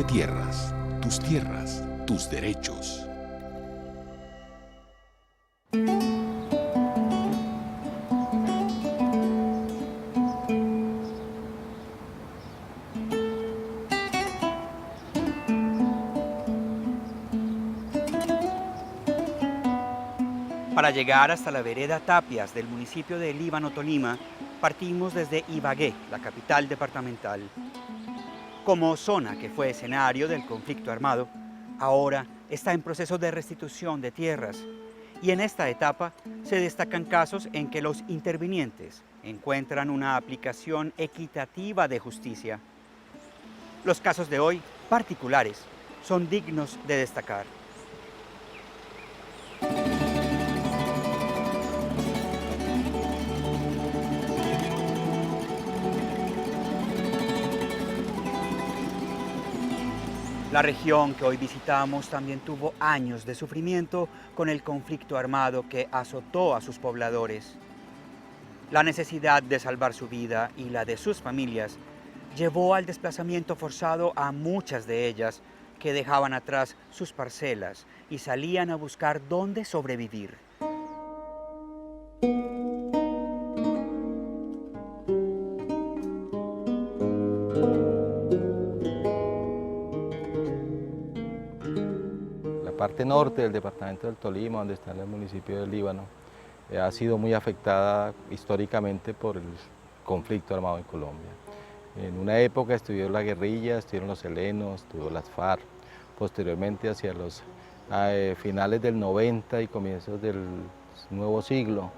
de tierras, tus derechos. Para llegar hasta la vereda Tapias del municipio de Líbano, Tolima, partimos desde Ibagué, la capital departamental. Como zona que fue escenario del conflicto armado, ahora está en proceso de restitución de tierras. Y en esta etapa se destacan casos en que los intervinientes encuentran una aplicación equitativa de justicia. Los casos de hoy, particulares, son dignos de destacar. La región que hoy visitamos también tuvo años de sufrimiento con el conflicto armado que azotó a sus pobladores. La necesidad de salvar su vida y la de sus familias llevó al desplazamiento forzado a muchas de ellas que dejaban atrás sus parcelas y salían a buscar dónde sobrevivir. La parte norte del departamento del Tolima, donde está el municipio de Líbano, ha sido muy afectada históricamente por el conflicto armado en Colombia. En una época estudió la guerrilla, estuvieron los helenos, estuvo las FARC, posteriormente hacia los finales del 90 y comienzos del nuevo siglo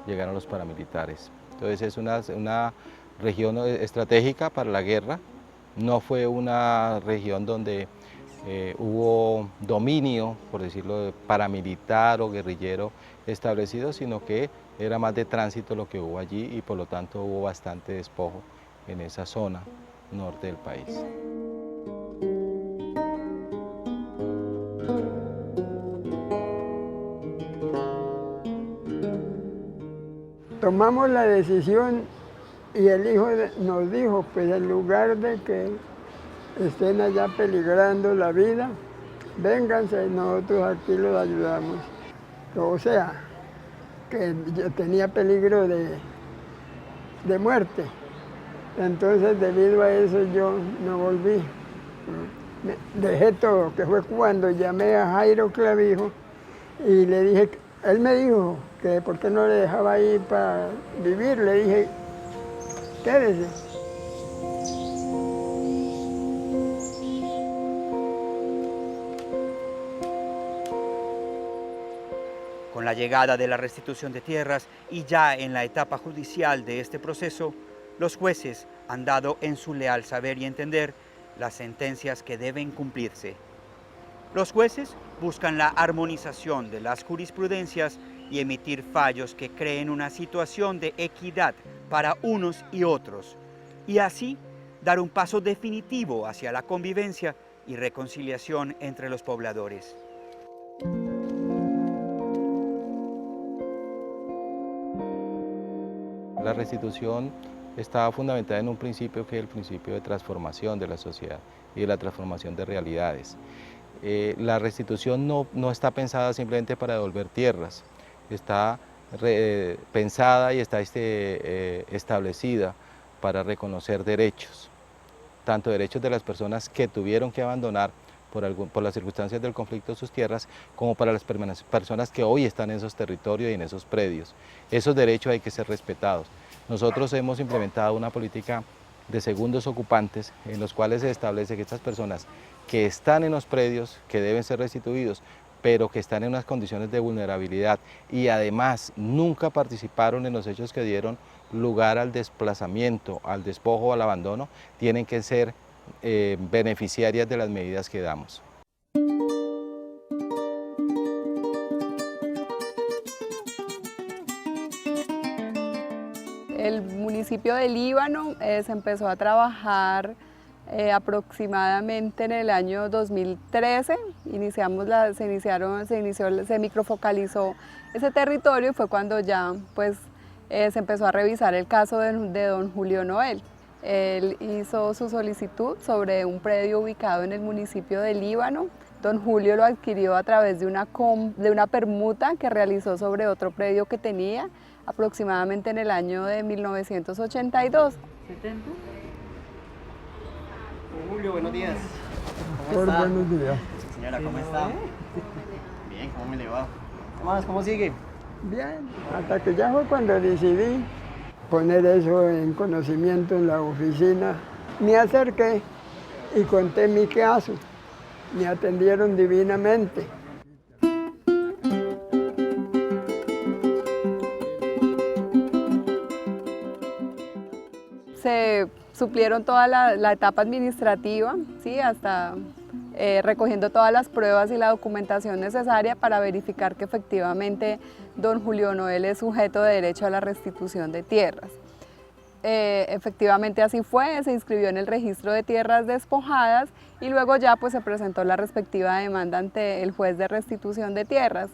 llegaron los paramilitares. Entonces es una región estratégica para la guerra, no fue una región donde hubo dominio, por decirlo, paramilitar o guerrillero establecido, sino que era más de tránsito lo que hubo allí y por lo tanto hubo bastante despojo en esa zona norte del país. Tomamos la decisión y el hijo nos dijo, pues en lugar de que estén allá peligrando la vida, vénganse, nosotros aquí los ayudamos. O sea, que yo tenía peligro de muerte. Entonces, debido a eso, yo no volví. Dejé todo, que fue cuando llamé a Jairo Clavijo y le dije, él me dijo que por qué no le dejaba ir para vivir. Le dije, quédese. Con la llegada de la restitución de tierras y ya en la etapa judicial de este proceso, los jueces han dado en su leal saber y entender las sentencias que deben cumplirse. Los jueces buscan la armonización de las jurisprudencias y emitir fallos que creen una situación de equidad para unos y otros, y así dar un paso definitivo hacia la convivencia y reconciliación entre los pobladores. La restitución estaba fundamentada en un principio que es el principio de transformación de la sociedad y de la transformación de realidades. La restitución no está pensada simplemente para devolver tierras, está pensada y está establecida para reconocer derechos, tanto derechos de las personas que tuvieron que abandonar por las circunstancias del conflicto sus tierras, como para las personas que hoy están en esos territorios y en esos predios. Esos derechos hay que ser respetados. Nosotros hemos implementado una política de segundos ocupantes en los cuales se establece que estas personas que están en los predios, que deben ser restituidos, pero que están en unas condiciones de vulnerabilidad y además nunca participaron en los hechos que dieron lugar al desplazamiento, al despojo o al abandono, tienen que ser beneficiarias de las medidas que damos. El municipio de Líbano se empezó a trabajar aproximadamente en el año 2013. Se microfocalizó ese territorio y fue cuando ya pues, se empezó a revisar el caso de don Julio Noel. Él hizo su solicitud sobre un predio ubicado en el municipio de Líbano. Don Julio lo adquirió a través de una permuta que realizó sobre otro predio que tenía aproximadamente en el año de 1982. ¿70? Julio, buenos días. ¿Cómo está? Buenos días. Señora, ¿cómo está? Bien, ¿cómo me le va? ¿Qué más? ¿Cómo sigue? Bien, hasta que ya fue cuando decidí poner eso en conocimiento en la oficina. Me acerqué y conté mi caso. Me atendieron divinamente. Se suplieron toda la etapa administrativa, ¿sí? Hasta recogiendo todas las pruebas y la documentación necesaria para verificar que efectivamente don Julio Noel es sujeto de derecho a la restitución de tierras. Efectivamente así fue, se inscribió en el registro de tierras despojadas y luego ya pues se presentó la respectiva demanda ante el juez de restitución de tierras.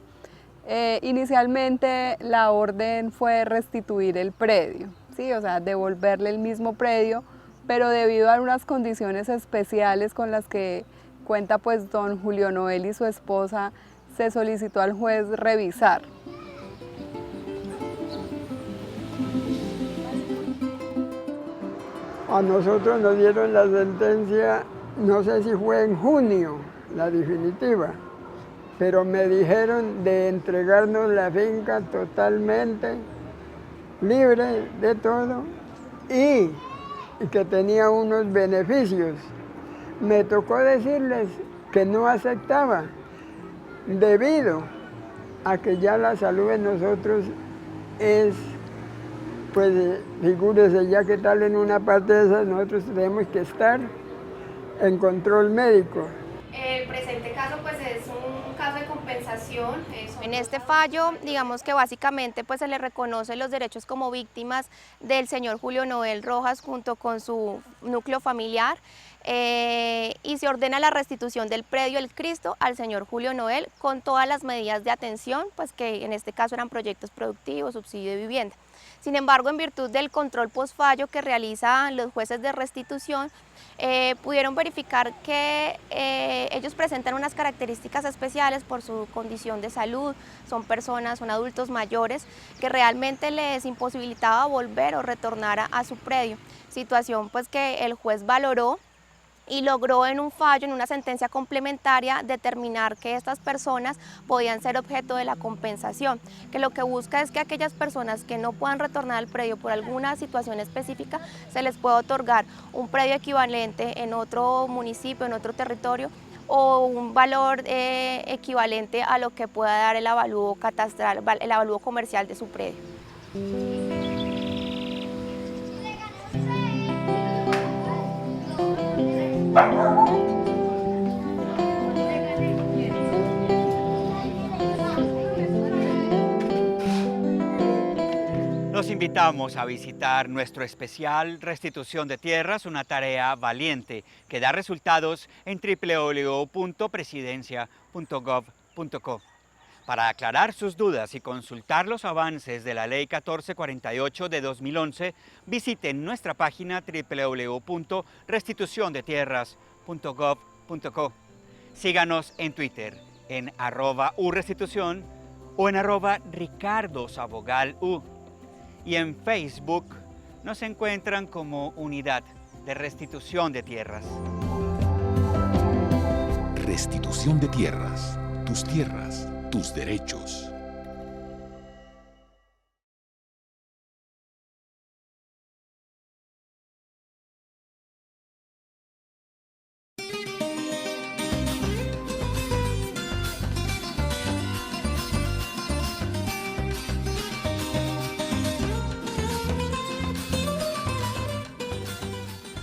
Inicialmente la orden fue restituir el predio, ¿sí? O sea, devolverle el mismo predio, pero debido a unas condiciones especiales con las que cuenta pues don Julio Noel y su esposa, se solicitó al juez revisar. A nosotros nos dieron la sentencia, no sé si fue en junio, la definitiva, pero me dijeron de entregarnos la finca totalmente libre de todo y que tenía unos beneficios. Me tocó decirles que no aceptaba, debido a que ya la salud de nosotros es, pues figúrese ya que tal en una parte de esas nosotros tenemos que estar en control médico. El presente caso pues es un caso de compensación. En este fallo, digamos que básicamente pues se le reconoce los derechos como víctimas del señor Julio Noel Rojas junto con su núcleo familiar y se ordena la restitución del predio El Cristo al señor Julio Noel con todas las medidas de atención, pues que en este caso eran proyectos productivos, subsidio de vivienda. Sin embargo, en virtud del control postfallo que realizan los jueces de restitución, pudieron verificar que ellos presentan unas características especiales por su condición de salud, son personas, son adultos mayores, que realmente les imposibilitaba volver o retornar a su predio, situación pues que el juez valoró y logró en un fallo, en una sentencia complementaria, determinar que estas personas podían ser objeto de la compensación, que lo que busca es que aquellas personas que no puedan retornar al predio por alguna situación específica, se les pueda otorgar un predio equivalente en otro municipio, en otro territorio, o un valor equivalente a lo que pueda dar el avalúo catastral, el avalúo comercial de su predio. Los invitamos a visitar nuestro especial Restitución de Tierras, una tarea valiente que da resultados en www.presidencia.gov.co. Para aclarar sus dudas y consultar los avances de la Ley 1448 de 2011, visiten nuestra página www.restituciondetierras.gov.co. Síganos en Twitter en @urestitución o en @ricardosabogalu. Y en Facebook nos encuentran como Unidad de Restitución de Tierras. Restitución de tierras, tus derechos.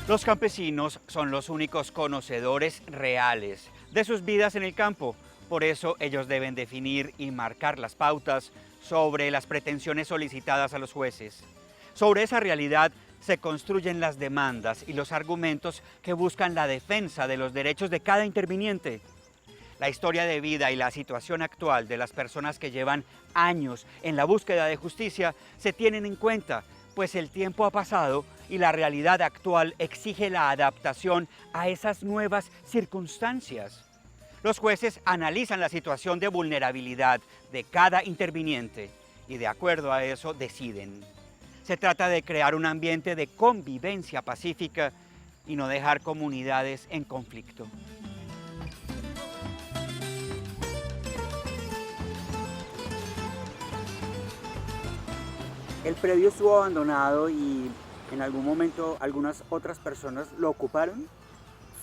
Los campesinos son los únicos conocedores reales de sus vidas en el campo. Por eso ellos deben definir y marcar las pautas sobre las pretensiones solicitadas a los jueces. Sobre esa realidad se construyen las demandas y los argumentos que buscan la defensa de los derechos de cada interviniente. La historia de vida y la situación actual de las personas que llevan años en la búsqueda de justicia se tienen en cuenta pues el tiempo ha pasado y la realidad actual exige la adaptación a esas nuevas circunstancias. Los jueces analizan la situación de vulnerabilidad de cada interviniente y de acuerdo a eso deciden. Se trata de crear un ambiente de convivencia pacífica y no dejar comunidades en conflicto. El predio estuvo abandonado y en algún momento algunas otras personas lo ocuparon.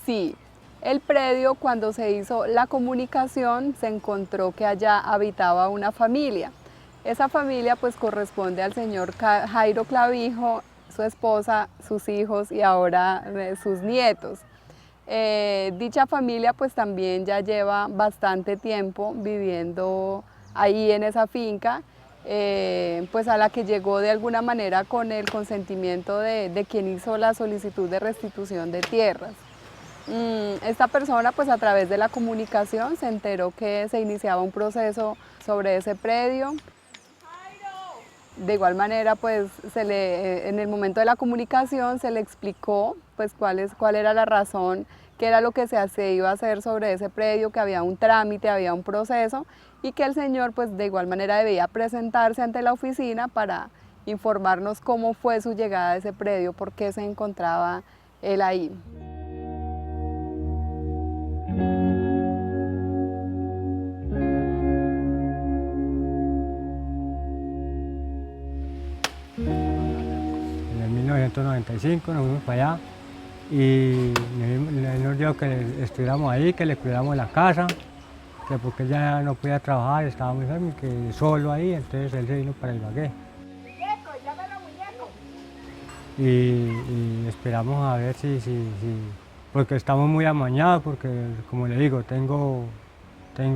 Sí, el predio cuando se hizo la comunicación se encontró que allá habitaba una familia. Esa familia pues corresponde al señor Jairo Clavijo, su esposa, sus hijos y ahora sus nietos. Dicha familia pues también ya lleva bastante tiempo viviendo ahí en esa finca, pues a la que llegó de alguna manera con el consentimiento de quien hizo la solicitud de restitución de tierras. Esta persona pues a través de la comunicación se enteró que se iniciaba un proceso sobre ese predio. De igual manera, pues en el momento de la comunicación se le explicó pues cuál era la razón, qué era lo que se iba a hacer sobre ese predio, que había un trámite, había un proceso y que el señor pues de igual manera debía presentarse ante la oficina para informarnos cómo fue su llegada a ese predio, por qué se encontraba él ahí. En 1995 nos fuimos para allá y él nos dijo que estuviéramos ahí, que le cuidáramos la casa, que porque ya no podía trabajar, estaba muy enfermo y que solo ahí, entonces él se vino para Ibagué. Y esperamos a ver si, porque estamos muy amañados, porque como le digo, tengo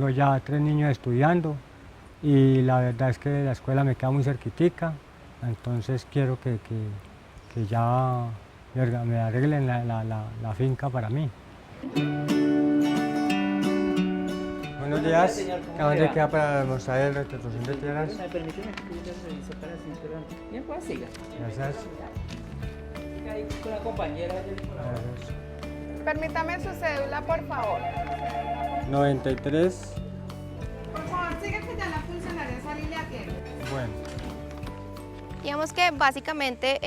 ya 3 niños estudiando y la verdad es que la escuela me queda muy cerquitica. Entonces quiero que ya me arreglen la finca para mí. Buenos días. ¿A dónde queda para mostrar el restitución de tierras? ¿Me permiten revisar para sinceramente? Bien, pues siga. Gracias. Siga ahí con la compañera. Gracias. Permítame su cédula, por favor. 93. Por favor, sigue que ya la funcionaria sale y le atiende. Bueno. Digamos que básicamente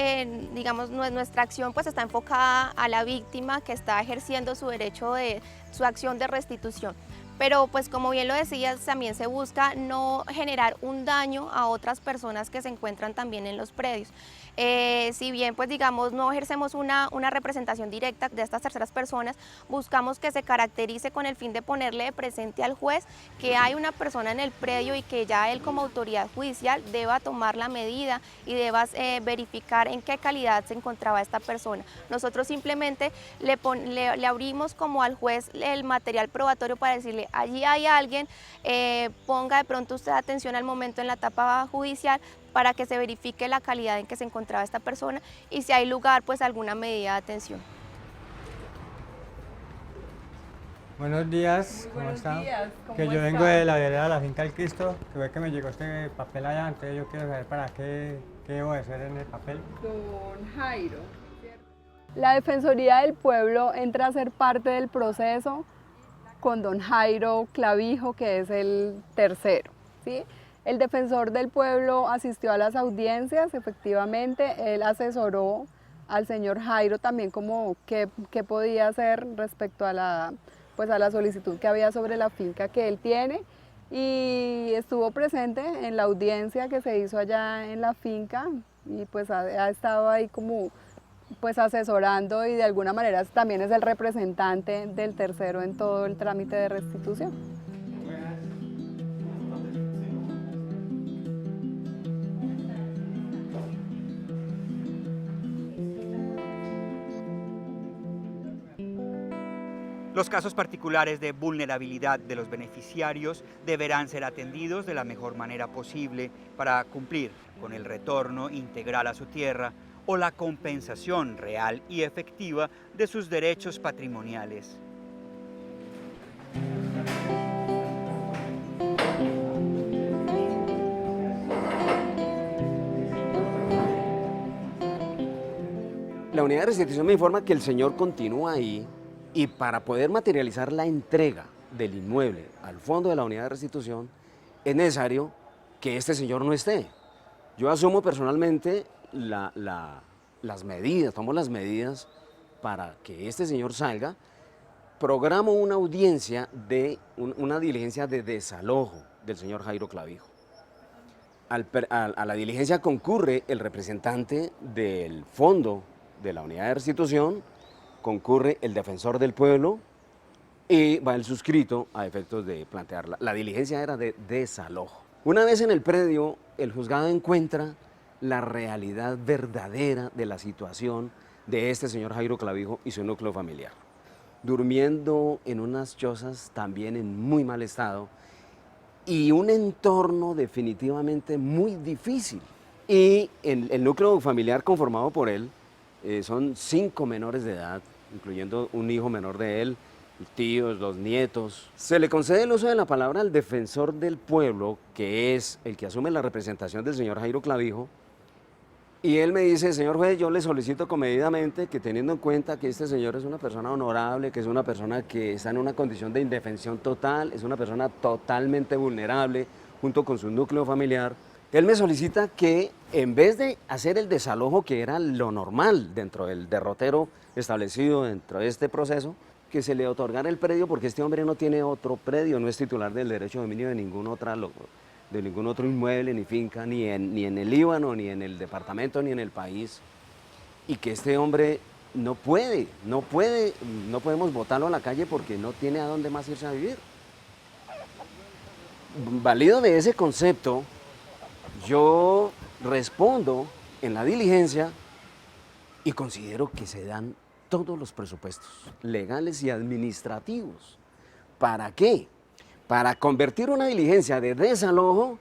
digamos, nuestra acción pues está enfocada a la víctima que está ejerciendo su derecho de su acción de restitución. Pero pues como bien lo decías, también se busca no generar un daño a otras personas que se encuentran también en los predios. Si bien pues digamos no ejercemos una representación directa de estas terceras personas, buscamos que se caracterice con el fin de ponerle de presente al juez que hay una persona en el predio y que ya él como autoridad judicial deba tomar la medida y deba verificar en qué calidad se encontraba esta persona. Nosotros simplemente le abrimos como al juez el material probatorio para decirle allí hay alguien, ponga de pronto usted atención al momento en la etapa judicial para que se verifique la calidad en que se encontraba esta persona y si hay lugar, pues alguna medida de atención. Buenos días, ¿cómo está? ¿Cómo Que yo está? vengo de la vereda de la finca El Cristo, que ve que me llegó este papel allá, entonces yo quiero saber para qué debo de hacer en el papel. Don Jairo. La Defensoría del Pueblo entra a ser parte del proceso con don Jairo Clavijo, que es el tercero, ¿sí? El defensor del pueblo asistió a las audiencias, efectivamente, él asesoró al señor Jairo también como qué podía hacer respecto a la solicitud que había sobre la finca que él tiene y estuvo presente en la audiencia que se hizo allá en la finca y pues ha estado ahí como pues asesorando y de alguna manera también es el representante del tercero en todo el trámite de restitución. Los casos particulares de vulnerabilidad de los beneficiarios deberán ser atendidos de la mejor manera posible para cumplir con el retorno integral a su tierra o la compensación real y efectiva de sus derechos patrimoniales. La unidad de restitución me informa que el señor continúa ahí y para poder materializar la entrega del inmueble al fondo de la unidad de restitución es necesario que este señor no esté. Yo asumo personalmente las medidas, tomo las medidas para que este señor salga, programo una audiencia una diligencia de desalojo del señor Jairo Clavijo. A la diligencia concurre el representante del fondo de la unidad de restitución, concurre el defensor del pueblo y va el suscrito a efectos de plantearla. La diligencia era de desalojo. Una vez en el predio, el juzgado encuentra la realidad verdadera de la situación de este señor Jairo Clavijo y su núcleo familiar. Durmiendo en unas chozas también en muy mal estado y un entorno definitivamente muy difícil. Y el núcleo familiar conformado por él son 5 menores de edad, incluyendo un hijo menor de él, tíos, los nietos. Se le concede el uso de la palabra al defensor del pueblo, que es el que asume la representación del señor Jairo Clavijo, y él me dice: señor juez, yo le solicito comedidamente que, teniendo en cuenta que este señor es una persona honorable, que es una persona que está en una condición de indefensión total, es una persona totalmente vulnerable, junto con su núcleo familiar, él me solicita que, en vez de hacer el desalojo, que era lo normal dentro del derrotero establecido dentro de este proceso, que se le otorgara el predio, porque este hombre no tiene otro predio, no es titular del derecho de dominio de ningún otro inmueble ni finca, ni en el Líbano, ni en el departamento, ni en el país, y que este hombre no podemos botarlo a la calle porque no tiene a dónde más irse a vivir. Valido de ese concepto, yo respondo en la diligencia y considero que se dan todos los presupuestos legales y administrativos. ¿Para qué? Para convertir una diligencia de desalojo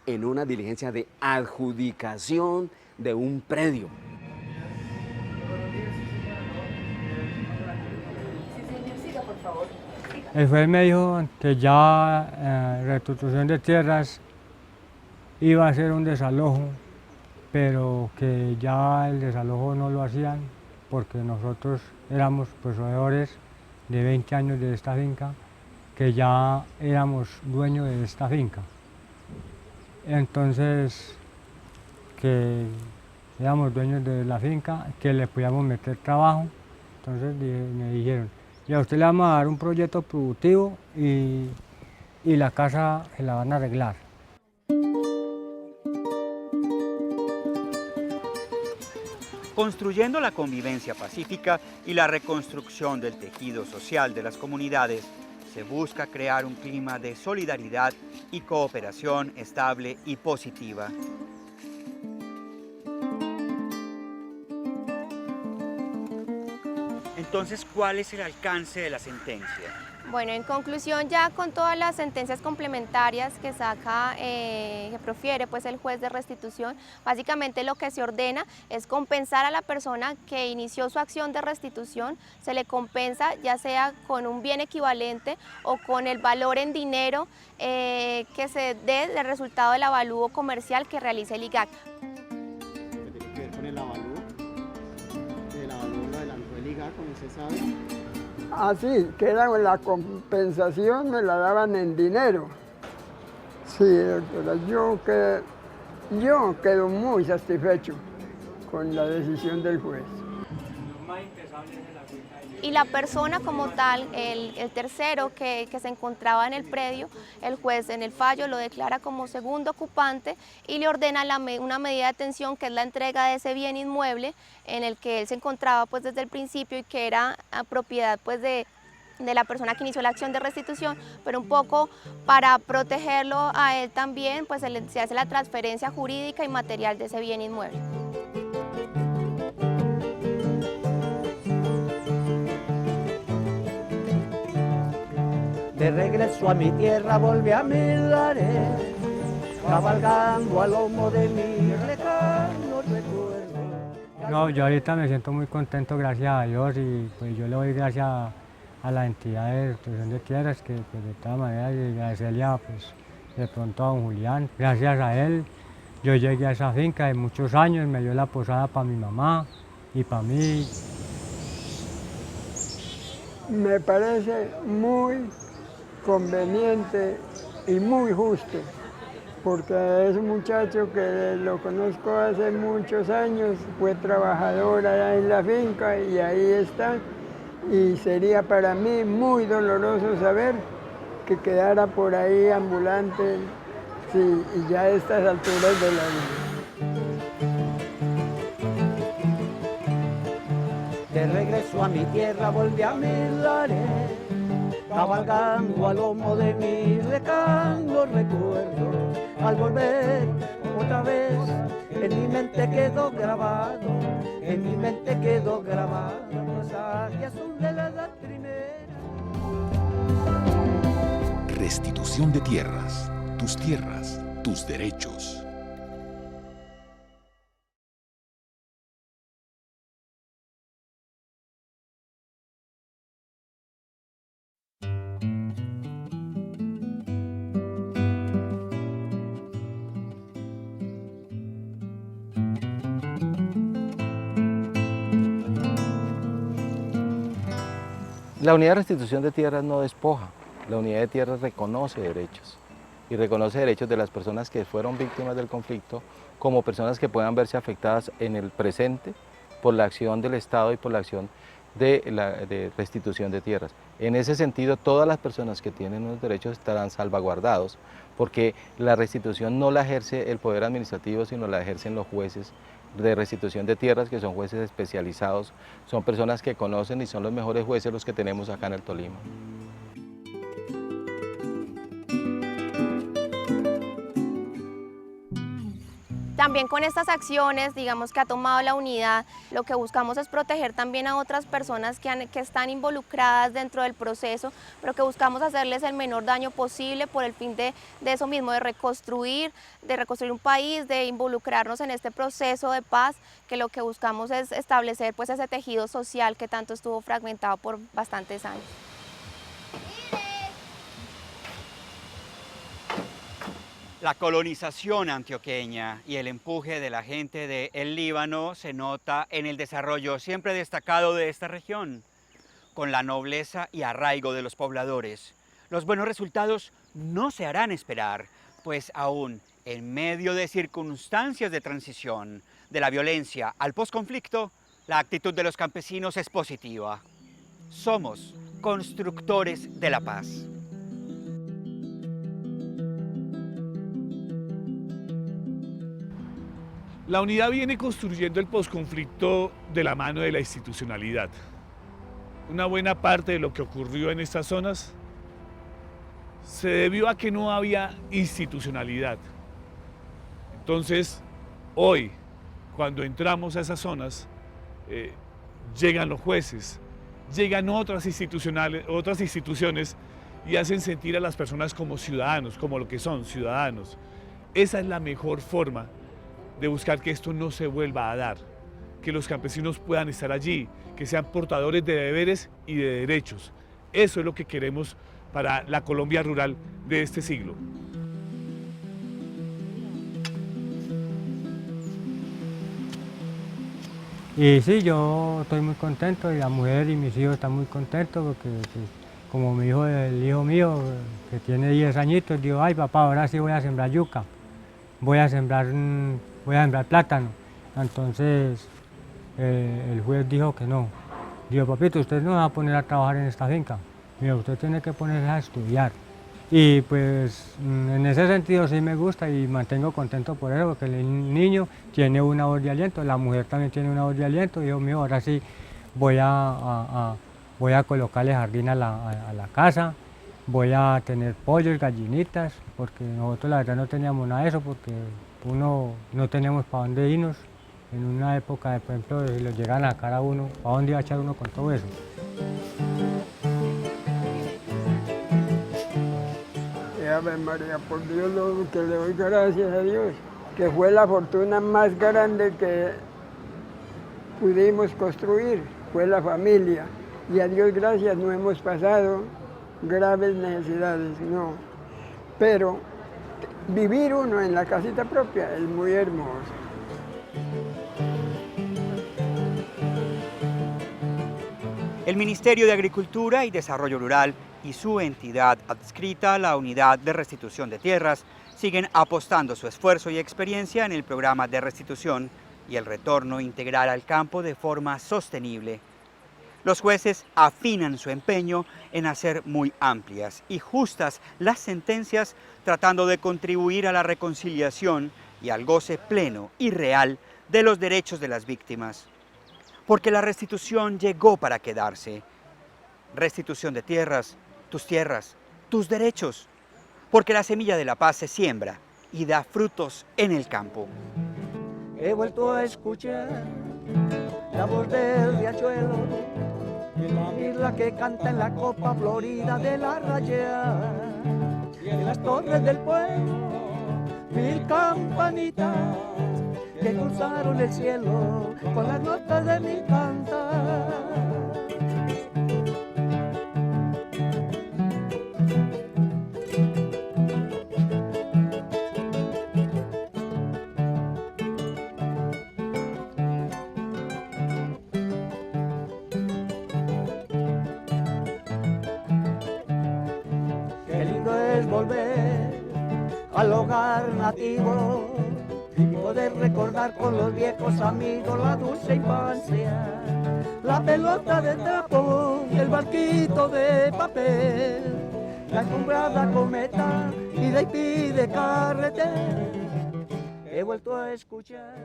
en una diligencia de adjudicación de un predio. El juez me dijo que ya restitución de tierras iba a ser un desalojo, pero que ya el desalojo no lo hacían porque nosotros éramos poseedores de 20 años de esta finca, que ya éramos dueños de esta finca. Entonces, que éramos dueños de la finca, que le podíamos meter trabajo. Entonces me dijeron: y a usted le vamos a dar un proyecto productivo y la casa se la van a arreglar. Construyendo la convivencia pacífica y la reconstrucción del tejido social de las comunidades, se busca crear un clima de solidaridad y cooperación estable y positiva. Entonces, ¿cuál es el alcance de la sentencia? Bueno, en conclusión, ya con todas las sentencias complementarias que saca, que profiere pues el juez de restitución, básicamente lo que se ordena es compensar a la persona que inició su acción de restitución, se le compensa ya sea con un bien equivalente o con el valor en dinero que se dé del resultado del avalúo comercial que realice el IGAC. ¿Qué tiene que ver con el avalúo? El avalúo lo adelantó el IGAC, como usted sabe. Así, que era la compensación, me la daban en dinero. Sí, doctora, yo quedo muy satisfecho con la decisión del juez. Y la persona como tal, el tercero que se encontraba en el predio, el juez en el fallo lo declara como segundo ocupante y le ordena una medida de atención, que es la entrega de ese bien inmueble en el que él se encontraba pues desde el principio y que era propiedad pues de la persona que inició la acción de restitución, pero un poco para protegerlo a él también, pues se hace la transferencia jurídica y material de ese bien inmueble. De regreso a mi tierra volví a mis lares, cabalgando al lomo de mi lejano recuerdo. No, yo ahorita me siento muy contento, gracias a Dios, y pues yo le doy gracias a la entidad de restitución de tierras, que pues de todas maneras, y agradecerle pues de pronto a don Julián. Gracias a él yo llegué a esa finca de muchos años, me dio la posada para mi mamá, y para mí. Me parece muy conveniente y muy justo, porque es un muchacho que lo conozco hace muchos años, fue trabajador allá en la finca y ahí está, y sería para mí muy doloroso saber que quedara por ahí ambulante, sí, y ya a estas alturas de la vida. De regreso a mi tierra volví a mis lares, cabalgando al lomo de mis lejanos recuerdos. Al volver otra vez, en mi mente quedó grabado, en mi mente quedó grabado el paisaje azul de la edad primera. Restitución de tierras, tus derechos. La unidad de restitución de tierras no despoja, la unidad de tierras reconoce derechos y reconoce derechos de las personas que fueron víctimas del conflicto como personas que puedan verse afectadas en el presente por la acción del Estado y por la acción de restitución de tierras. En ese sentido, todas las personas que tienen unos derechos estarán salvaguardados porque la restitución no la ejerce el Poder Administrativo, sino la ejercen los jueces de restitución de tierras, que son jueces especializados, son personas que conocen y son los mejores jueces los que tenemos acá en el Tolima. También con estas acciones, digamos, que ha tomado la unidad, lo que buscamos es proteger también a otras personas que están involucradas dentro del proceso, pero que buscamos hacerles el menor daño posible por el fin de eso mismo, de reconstruir un país, de involucrarnos en este proceso de paz, que lo que buscamos es establecer pues ese tejido social que tanto estuvo fragmentado por bastantes años. La colonización antioqueña y el empuje de la gente del Líbano se nota en el desarrollo siempre destacado de esta región, con la nobleza y arraigo de los pobladores. Los buenos resultados no se harán esperar, pues aún en medio de circunstancias de transición, de la violencia al posconflicto, la actitud de los campesinos es positiva. Somos constructores de la paz. La unidad viene construyendo el posconflicto de la mano de la institucionalidad. Una buena parte de lo que ocurrió en estas zonas se debió a que no había institucionalidad. Entonces, hoy, cuando entramos a esas zonas, llegan los jueces, llegan otras instituciones y hacen sentir a las personas como ciudadanos, como lo que son, ciudadanos. Esa es la mejor forma de buscar que esto no se vuelva a dar, que los campesinos puedan estar allí, que sean portadores de deberes y de derechos. Eso es lo que queremos para la Colombia rural de este siglo. Y sí, yo estoy muy contento y la mujer y mis hijos están muy contentos porque como me dijo el hijo mío que tiene 10 añitos, digo, ay papá, ahora sí voy a sembrar yuca, voy a sembrar plátano. Entonces el juez dijo que no. Digo, papito, usted no va a poner a trabajar en esta finca. Mira, usted tiene que ponerse a estudiar. Y pues en ese sentido sí me gusta y mantengo contento por eso, porque el niño tiene una voz de aliento, la mujer también tiene una voz de aliento. Dios mío, ahora sí voy a colocarle jardín a la casa, voy a tener pollos, gallinitas, porque nosotros la verdad no teníamos nada de eso, porque uno no tenemos para dónde irnos. En una época, por ejemplo, si lo llegan a sacar a uno, ¿para dónde iba a echar uno con todo eso? Ave María, por Dios, que le doy gracias a Dios, que fue la fortuna más grande que pudimos construir, fue la familia. Y a Dios gracias, no hemos pasado graves necesidades, no. Pero vivir uno en la casita propia es muy hermoso. El Ministerio de Agricultura y Desarrollo Rural y su entidad adscrita a la Unidad de Restitución de Tierras siguen apostando su esfuerzo y experiencia en el programa de restitución y el retorno integral al campo de forma sostenible. Los jueces afinan su empeño en hacer muy amplias y justas las sentencias, tratando de contribuir a la reconciliación y al goce pleno y real de los derechos de las víctimas. Porque la restitución llegó para quedarse. Restitución de tierras, tus derechos. Porque la semilla de la paz se siembra y da frutos en el campo. He vuelto a escuchar la voz del riachuelo, y la que canta en la copa florida de la raya, en las torres del pueblo, 1000 campanitas que cruzaron el cielo con las notas de mi cantar. Qué lindo es volver al hogar nativo y poder recordar con los viejos amigos la dulce infancia, la pelota de trapo y el barquito de papel, la encumbrada cometa y de carretera. He vuelto a escuchar